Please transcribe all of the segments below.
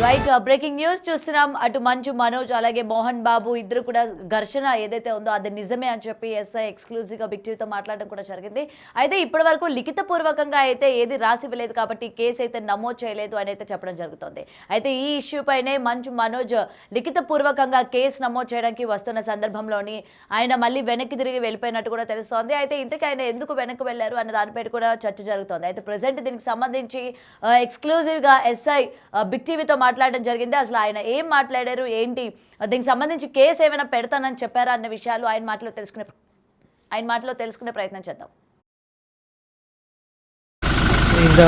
Right breaking news చూస్తున్నాం. అటు మంచు మనోజ్ అలాగే మోహన్ బాబు ఇద్దరు కూడా ఘర్షణ ఏదైతే ఉందో అది నిజమే అని చెప్పి ఎస్ఐ ఎక్స్క్లూజివ్ గా బిగ్ టీవీతో మాట్లాడడం కూడా జరిగింది. అయితే ఇప్పటి వరకు లిఖిత పూర్వకంగా అయితే ఏది రాసి ఇవ్వలేదు కాబట్టి కేసు అయితే నమోదు చేయలేదు అని అయితే చెప్పడం జరుగుతుంది. అయితే ఈ ఇష్యూ పైనే మంచు మనోజ్ లిఖిత పూర్వకంగా కేసు నమోదు చేయడానికి వస్తున్న సందర్భంలోని ఆయన మళ్ళీ వెనక్కి తిరిగి వెళ్ళిపోయినట్టు కూడా తెలుస్తోంది. అయితే ఇంతకీ ఆయన ఎందుకు వెనక్కి వెళ్లారు అన్న దానిపై కూడా చర్చ జరుగుతోంది. అయితే ప్రెసెంట్ దీనికి సంబంధించి ఎక్స్క్లూజివ్ గా ఎస్ఐ బిగ్ టీవీతో మాట్లాడడం జరిగింది. అసలు ఆయన ఏం మాట్లాడారు, ఏంటి, దీనికి సంబంధించి కేసు ఏమైనా పెడతానని చెప్పారా అన్న విషయాలు ఆయన మాటలో తెలుసుకునే ప్రయత్నం చేద్దాం. ఇంకా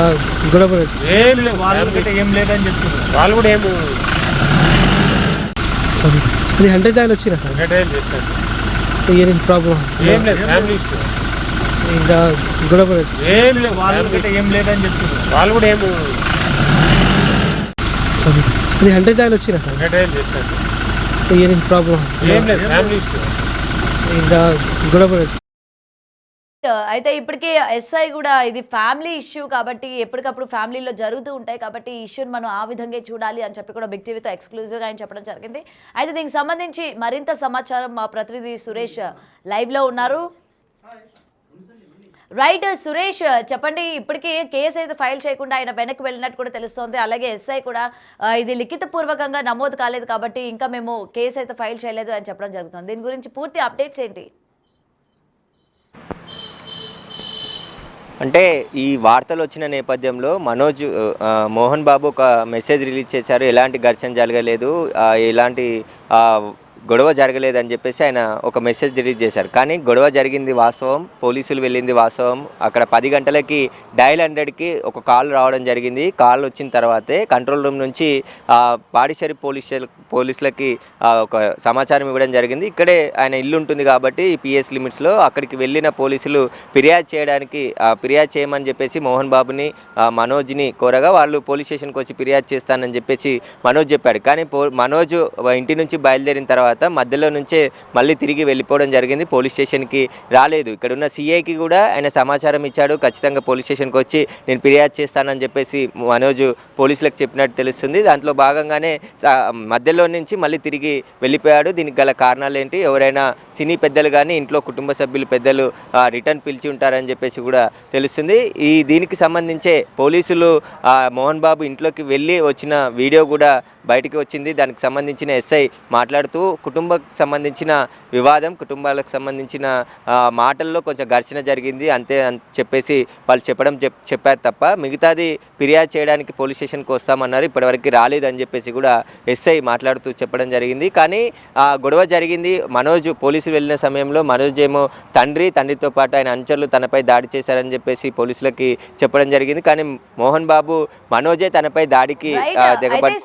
గొడవ ఏం లేదని చెప్తున్నారు వాళ్ళు కూడా ఏమి అది 100 టైల్ వచ్చినా ప్రాబ్లం ఏం లేదు ఫ్యామిలీ ఇష్యూ ఇంకా గొడవ ఏం లేదు ఏం లేదని చెప్తున్నారు వాళ్ళు కూడా ఏమి అది 100 టైల్ వచ్చినా ప్రాబ్లం ఏం లేదు ఫ్యామిలీ ఇష్యూ ఇంకా గొడవ. అయితే ఇప్పటికీ ఎస్ఐ కూడా ఇది ఫ్యామిలీ ఇష్యూ కాబట్టి ఎప్పటికప్పుడు ఫ్యామిలీలో జరుగుతూ ఉంటాయి కాబట్టి ఈ ఇష్యూని మనం ఆ విధంగా చూడాలి అని చెప్పి కూడా బిగ్ టీవీతో ఎక్స్క్లూజివ్గా ఆయన చెప్పడం జరిగింది. అయితే దీనికి సంబంధించి మరింత సమాచారం మా ప్రతినిధి సురేష్ లైవ్లో ఉన్నారు. రైట్ సురేష్, చెప్పండి. ఇప్పటికీ కేసు అయితే ఫైల్ చేయకుండా ఆయన వెనక్కి వెళ్ళినట్టు కూడా తెలుస్తోంది. అలాగే ఎస్ఐ కూడా ఇది లిఖిత పూర్వకంగా నమోదు కాలేదు కాబట్టి ఇంకా మేము కేసు అయితే ఫైల్ చేయలేదు అని చెప్పడం జరుగుతుంది. దీని గురించి పూర్తి అప్డేట్స్ ఏంటి? అంటే ఈ వార్తలు వచ్చిన నేపథ్యంలో మోహన్ బాబు ఒక మెసేజ్ రిలీజ్ చేశారు. ఎలాంటి ఘర్షణ జరగలేదు, ఎలాంటి గొడవ జరగలేదని చెప్పేసి ఆయన ఒక మెసేజ్ రిలీజ్ చేశారు. కానీ గొడవ జరిగింది వాస్తవం, పోలీసులు వెళ్ళింది వాస్తవం. అక్కడ 10 గంటలకి డయల్ 100కి ఒక కాల్ రావడం జరిగింది. కాల్ వచ్చిన తర్వాతే కంట్రోల్ రూమ్ నుంచి పాడిశేరి పోలీసులకి ఒక సమాచారం ఇవ్వడం జరిగింది. ఇక్కడే ఆయన ఇల్లు ఉంటుంది కాబట్టి పిఎస్ లిమిట్స్లో అక్కడికి వెళ్ళిన పోలీసులు ఫిర్యాదు చేయమని చెప్పేసి మోహన్ బాబుని మనోజ్ని కోరగా వాళ్ళు పోలీస్ స్టేషన్కి వచ్చి ఫిర్యాదు చేస్తానని చెప్పేసి మనోజ్ చెప్పాడు. కానీ మనోజ్ ఇంటి నుంచి బయలుదేరిన తర్వాత మధ్యలో నుంచే మళ్ళీ తిరిగి వెళ్ళిపోవడం జరిగింది. పోలీస్ స్టేషన్కి రాలేదు. ఇక్కడ ఉన్న సిఐకి కూడా ఆయన సమాచారం ఇచ్చాడు. ఖచ్చితంగా పోలీస్ స్టేషన్కి వచ్చి నేను ఫిర్యాదు చేస్తానని చెప్పేసి మనోజ్ పోలీసులకు చెప్పినట్టు తెలుస్తుంది. దాంట్లో భాగంగానే మధ్యలో నుంచి మళ్ళీ తిరిగి వెళ్ళిపోయాడు. దీనికి గల కారణాలు ఏంటి, ఎవరైనా సినీ పెద్దలు కానీ ఇంట్లో కుటుంబ సభ్యులు పెద్దలు రిటర్న్ పిలిచి ఉంటారని చెప్పేసి కూడా తెలుస్తుంది. దీనికి సంబంధించే పోలీసులు మోహన్ బాబు ఇంట్లోకి వెళ్ళి వచ్చిన వీడియో కూడా బయటికి వచ్చింది. దానికి సంబంధించిన ఎస్ఐ మాట్లాడుతూ కుటుంబాలకు సంబంధించిన వివాదం, కుటుంబాలకు సంబంధించిన మాటల్లో కొంచెం ఘర్షణ జరిగింది అంతే అని చెప్పేసి వాళ్ళు చెప్పారు తప్ప మిగతాది ఫిర్యాదు చేయడానికి పోలీస్ స్టేషన్కి వస్తామన్నారు. ఇప్పటివరకు రాలేదని చెప్పేసి కూడా ఎస్ఐ మాట్లాడుతూ చెప్పడం జరిగింది. కానీ గొడవ జరిగింది. మనోజ్ పోలీసులు వెళ్ళిన సమయంలో మనోజ్ ఏమో తండ్రితో పాటు ఆయన అనుచరులు తనపై దాడి చేశారని చెప్పేసి పోలీసులకి చెప్పడం జరిగింది. కానీ మోహన్ బాబు మనోజే తనపై దాడికి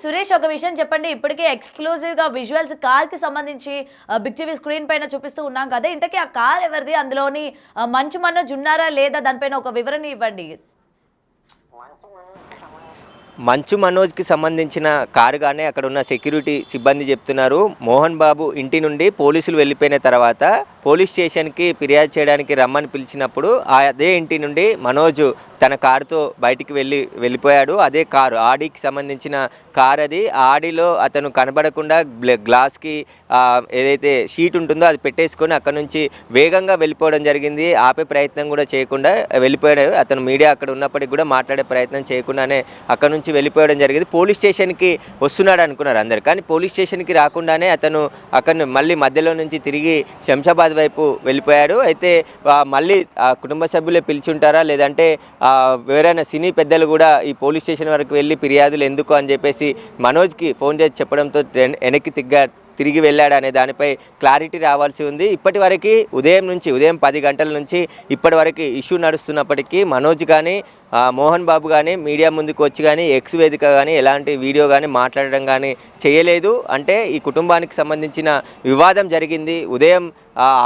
సురేష్, ఒక విషయం చెప్పండి. ఇప్పటికే ఎక్స్క్లూజివ్ గా విజువల్స్ కార్ కి సంబంధించి బిగ్ టీవీ స్క్రీన్ పైన చూపిస్తూ ఉన్నాం కదా, ఇంతకీ ఆ కార్ ఎవరిది, అందులోని మంచు మనోజ్ ఉన్నారా లేదా, దానిపైన ఒక వివరణ ఇవ్వండి. మంచు మనోజ్కి సంబంధించిన కారుగానే అక్కడ ఉన్న సెక్యూరిటీ సిబ్బంది చెప్తున్నారు. మోహన్ బాబు ఇంటి నుండి పోలీసులు వెళ్ళిపోయిన తర్వాత పోలీస్ స్టేషన్కి ఫిర్యాదు చేయడానికి రమ్మని పిలిచినప్పుడు అదే ఇంటి నుండి మనోజ్ తన కారుతో బయటికి వెళ్ళిపోయాడు. అదే కారు ఆడీకి సంబంధించిన కార్ అది. ఆడీలో అతను కనబడకుండా గ్లాస్కి ఏదైతే షీట్ ఉంటుందో అది పెట్టేసుకొని అక్కడ నుంచి వేగంగా వెళ్ళిపోవడం జరిగింది. ఆపే ప్రయత్నం కూడా చేయకుండా వెళ్ళిపోయాడు. అతను మీడియా అక్కడ ఉన్నప్పటికీ కూడా మాట్లాడే ప్రయత్నం చేయకుండానే అక్కడ నుంచి వెళ్ళిపోవడం జరిగింది. పోలీస్ స్టేషన్కి వస్తున్నాడు అనుకున్నారు అందరు, కానీ పోలీస్ స్టేషన్కి రాకుండానే అతను అక్కడ మళ్ళీ మధ్యలో నుంచి తిరిగి శంషాబాద్ వైపు వెళ్ళిపోయాడు. అయితే మళ్ళీ కుటుంబ సభ్యులే పిలిచి ఉంటారా లేదంటే ఎవరైనా సినీ పెద్దలు కూడా ఈ పోలీస్ స్టేషన్ వరకు వెళ్ళి ఫిర్యాదులు ఎందుకు అని చెప్పేసి మనోజ్కి ఫోన్ చేసి చెప్పడంతో వెనక్కి తిరిగి వెళ్ళాడు అనే దానిపై క్లారిటీ రావాల్సి ఉంది. ఇప్పటి ఉదయం 10 గంటల నుంచి ఇప్పటి వరకు ఇష్యూ నడుస్తున్నప్పటికీ మనోజ్ కానీ మోహన్ బాబు కానీ మీడియా ముందుకు వచ్చి కానీ ఎక్స్ వేదిక కానీ ఎలాంటి వీడియో కానీ మాట్లాడడం కానీ చేయలేదు. అంటే ఈ కుటుంబానికి సంబంధించిన వివాదం జరిగింది. ఉదయం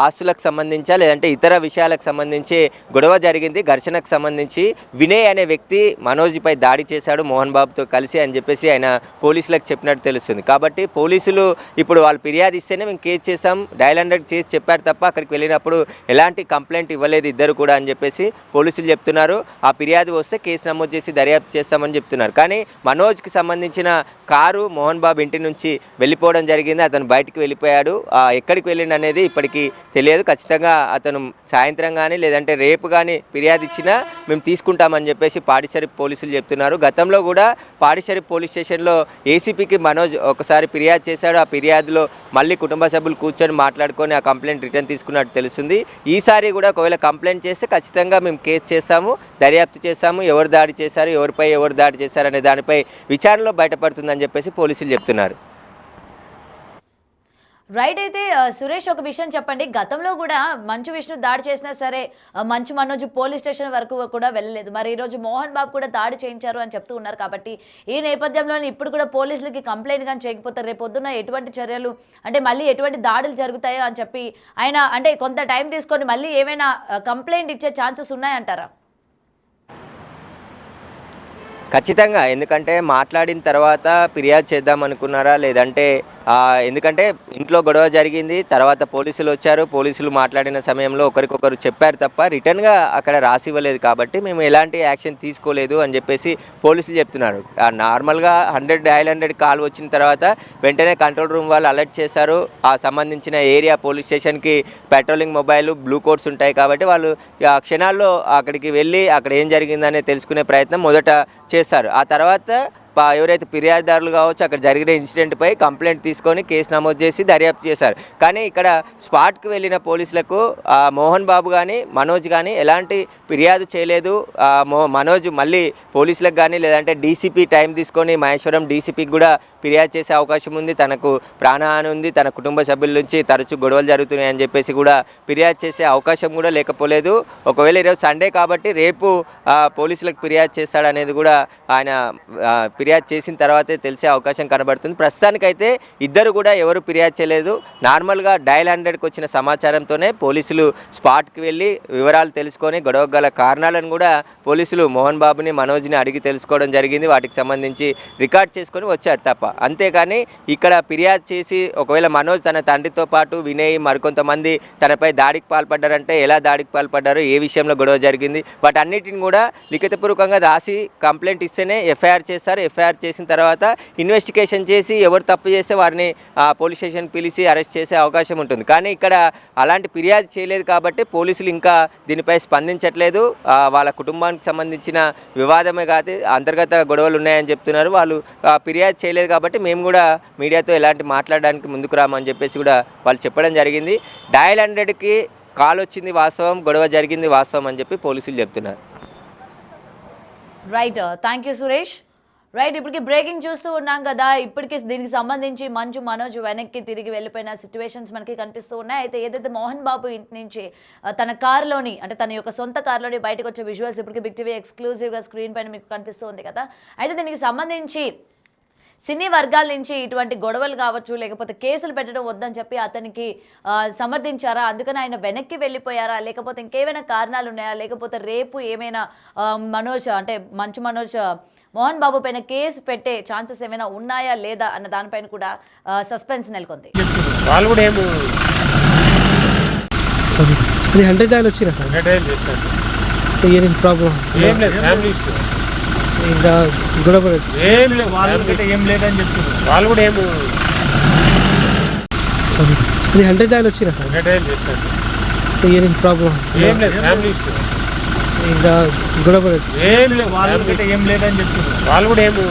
ఆస్తులకు సంబంధించా లేదంటే ఇతర విషయాలకు సంబంధించి గొడవ జరిగింది. ఘర్షణకు సంబంధించి వినయ్ అనే వ్యక్తి మనోజ్పై దాడి చేశాడు మోహన్ బాబుతో కలిసి అని చెప్పేసి ఆయన పోలీసులకు చెప్పినట్టు తెలుస్తుంది. కాబట్టి పోలీసులు ఇప్పుడు వాళ్ళు ఫిర్యాదు ఇస్తేనే మేము కేసు చేసాం, డయల్ 100 చేసి చెప్పారు తప్ప అక్కడికి వెళ్ళినప్పుడు ఎలాంటి కంప్లైంట్ ఇవ్వలేదు ఇద్దరు కూడా అని చెప్పేసి పోలీసులు చెప్తున్నారు. ఆ ఫిర్యాదు వస్తే కేసు నమోదు చేసి దర్యాప్తు చేస్తామని చెప్తున్నారు. కానీ మనోజ్కి సంబంధించిన కారు మోహన్ బాబు ఇంటి నుంచి వెళ్ళిపోవడం జరిగింది. అతను బయటికి వెళ్ళిపోయాడు. ఎక్కడికి వెళ్ళిండు అనేది ఇప్పటికీ తెలియదు. ఖచ్చితంగా అతను సాయంత్రం కానీ లేదంటే రేపు కానీ ఫిర్యాదు ఇచ్చినా మేము తీసుకుంటామని చెప్పేసి పాడిశరీఫ్ పోలీసులు చెప్తున్నారు. గతంలో కూడా పాడిశరీఫ్ పోలీస్ స్టేషన్లో ఏసీపీకి మనోజ్ ఒకసారి ఫిర్యాదు చేశాడు. ఆ ఫిర్యాదులో మళ్ళీ కుటుంబ సభ్యులు కూర్చొని మాట్లాడుకొని ఆ కంప్లైంట్ రిటర్న్ తీసుకున్నట్టు తెలుస్తుంది. ఈసారి కూడా ఒకవేళ కంప్లైంట్ చేస్తే ఖచ్చితంగా మేము కేసు చేస్తాము, దర్యాప్తు చేస్తాము, ఎవరు దాడి చేశారు, ఎవరిపై ఎవరు దాడి చేశారు అనే దానిపై విచారణలో బయటపడుతుందని చెప్పేసి పోలీసులు చెప్తున్నారు. రైట్. అయితే సురేష్ ఒక విషయం చెప్పండి, గతంలో కూడా మంచు విష్ణు దాడి చేసినా సరే మంచు మనోజ్ పోలీస్ స్టేషన్ వరకు కూడా వెళ్ళలేదు. మరి ఈరోజు మోహన్ బాబు కూడా దాడి చేయించారు అని చెప్తూ ఉన్నారు. కాబట్టి ఈ నేపథ్యంలో ఇప్పుడు కూడా పోలీసులకి కంప్లైంట్ కానీ చేయకపోతే రేపు పొద్దున్న ఎటువంటి చర్యలు అంటే మళ్ళీ ఎటువంటి దాడులు జరుగుతాయో అని చెప్పి ఆయన అంటే కొంత టైం తీసుకొని మళ్ళీ ఏమైనా కంప్లైంట్ ఇచ్చే ఛాన్సెస్ ఉన్నాయంటారా? ఖచ్చితంగా. ఎందుకంటే మాట్లాడిన తర్వాత ఫిర్యాదు చేద్దాం అనుకున్నారా లేదంటే ఎందుకంటే ఇంట్లో గొడవ జరిగింది, తర్వాత పోలీసులు వచ్చారు. పోలీసులు మాట్లాడిన సమయంలో ఒకరికొకరు చెప్పారు తప్ప రిటర్న్గా అక్కడ రాసి ఇవ్వలేదు. కాబట్టి మేము ఎలాంటి యాక్షన్ తీసుకోలేదు అని చెప్పేసి పోలీసులు చెప్తున్నారు. నార్మల్గా 100 డయల్ 100 కాల్ వచ్చిన తర్వాత వెంటనే కంట్రోల్ రూమ్ వాళ్ళు అలర్ట్ చేశారు. ఆ సంబంధించిన ఏరియా పోలీస్ స్టేషన్కి పెట్రోలింగ్ మొబైల్ బ్లూ కోడ్స్ ఉంటాయి. కాబట్టి వాళ్ళు క్షణాల్లో అక్కడికి వెళ్ళి అక్కడ ఏం జరిగిందనే తెలుసుకునే ప్రయత్నం మొదట చేస్తారు. ఆ తర్వాత ఎవరైతే ఫిర్యాదుదారులు కావచ్చు అక్కడ జరిగిన ఇన్సిడెంట్పై కంప్లైంట్ తీసుకొని కేసు నమోదు చేసి దర్యాప్తు చేశారు. కానీ ఇక్కడ స్పాట్కి వెళ్ళిన పోలీసులకు మోహన్ బాబు కానీ మనోజ్ కానీ ఎలాంటి ఫిర్యాదు చేయలేదు. మనోజ్ మళ్ళీ పోలీసులకు కానీ లేదంటే డీసీపీ టైం తీసుకొని మహేశ్వరం డీసీపీకి కూడా ఫిర్యాదు చేసే అవకాశం ఉంది. తనకు ప్రాణహాని ఉంది, తన కుటుంబ సభ్యుల నుంచి తరచూ గొడవలు జరుగుతున్నాయని చెప్పేసి కూడా ఫిర్యాదు చేసే అవకాశం కూడా లేకపోలేదు. ఒకవేళ ఈరోజు సండే కాబట్టి రేపు పోలీసులకు ఫిర్యాదు చేస్తాడనేది కూడా ఆయన ఫిర్యాదు చేసిన తర్వాతే తెలిసే అవకాశం కనబడుతుంది. ప్రస్తుతానికైతే ఇద్దరు కూడా ఎవరు ఫిర్యాదు చేయలేదు. నార్మల్గా డయల్ 100కి వచ్చిన సమాచారంతోనే పోలీసులు స్పాట్కి వెళ్ళి వివరాలు తెలుసుకొని గొడవ గల కారణాలను కూడా పోలీసులు మోహన్ బాబుని మనోజ్ని అడిగి తెలుసుకోవడం జరిగింది. వాటికి సంబంధించి రికార్డ్ చేసుకొని వచ్చారు తప్ప. అంతేకాని ఇక్కడ ఫిర్యాదు చేసి ఒకవేళ మనోజ్ తన తండ్రితో పాటు వినయ్ మరికొంతమంది తనపై దాడికి పాల్పడ్డారంటే ఎలా దాడికి పాల్పడ్డారు, ఏ విషయంలో గొడవ జరిగింది, వాటన్నిటిని కూడా లిఖితపూర్వకంగా రాసి కంప్లైంట్ ఇస్తేనే ఎఫ్ఐఆర్ చేస్తారు. ఎఫ్ఐఆర్ చేసిన తర్వాత ఇన్వెస్టిగేషన్ చేసి ఎవరు తప్పు చేస్తే వారిని పోలీస్ స్టేషన్ పిలిచి అరెస్ట్ చేసే అవకాశం ఉంటుంది. కానీ ఇక్కడ అలాంటి ఫిర్యాదు చేయలేదు కాబట్టి పోలీసులు ఇంకా దీనిపై స్పందించట్లేదు. వాళ్ళ కుటుంబానికి సంబంధించిన వివాదమే కాదు, అంతర్గత గొడవలు ఉన్నాయని చెప్తున్నారు. వాళ్ళు ఫిర్యాదు చేయలేదు కాబట్టి మేము కూడా మీడియాతో ఎలాంటి మాట్లాడడానికి ముందుకు రామని చెప్పేసి కూడా వాళ్ళు చెప్పడం జరిగింది. డయల్ 100కి కాల్ వచ్చింది వాస్తవం, గొడవ జరిగింది వాస్తవం అని చెప్పి పోలీసులు చెప్తున్నారు. Right. Thank you Suresh. Right, ఇప్పటికి బ్రేకింగ్ చూస్తూ ఉన్నాం కదా. ఇప్పటికీ దీనికి సంబంధించి మంచు మనోజ్ వెనక్కి తిరిగి వెళ్ళిపోయిన సిచ్యువేషన్స్ మనకి కనిపిస్తూ ఉన్నాయి. అయితే ఏదైతే మోహన్ బాబు ఇంటి నుంచి తన కారులోని అంటే తన యొక్క సొంత కారులోని బయటకు వచ్చే విజువల్స్ ఇప్పటికీ బిగ్ టీవీ ఎక్స్క్లూజివ్గా స్క్రీన్ పైన మీకు కనిపిస్తూ ఉంది కదా. అయితే దీనికి సంబంధించి సినీ వర్గాల నుంచి ఇటువంటి గొడవలు కావచ్చు లేకపోతే కేసులు పెట్టడం వద్దని చెప్పి అతనికి సమర్థించారా, అందుకని ఆయన వెనక్కి వెళ్ళిపోయారా, లేకపోతే ఇంకేమైనా కారణాలు ఉన్నాయా, లేకపోతే రేపు ఏమైనా మనోజ్ అంటే మంచు మనోజ్ మోహన్ బాబు పైన కేసు పెట్టే ఛాన్సెస్ ఏమైనా ఉన్నాయా లేదా అన్న దానిపైన కూడా సస్పెన్స్ నెలకొంది. వాళ్ళు కూడా ఏమి అది 100 డయల్ వచ్చినా ప్రాబ్లం ఏం లేదు, ఫ్యామిలీ ఇష్యూ ఇంకా గొడవ ఏం లేదు, వాళ్ళకంటే ఏం లేదని చెప్తున్నారు. వాళ్ళు కూడా ఏమి అది 100 డయల్ వచ్చినా ప్రాబ్లం ఏం లేదు, ఫ్యామిలీ ఇష్యూ ఇంకా గొడవ ఏం లేదు, వాళ్ళకంటే ఏం లేదని చెప్తున్నారు. వాళ్ళు కూడా ఏమి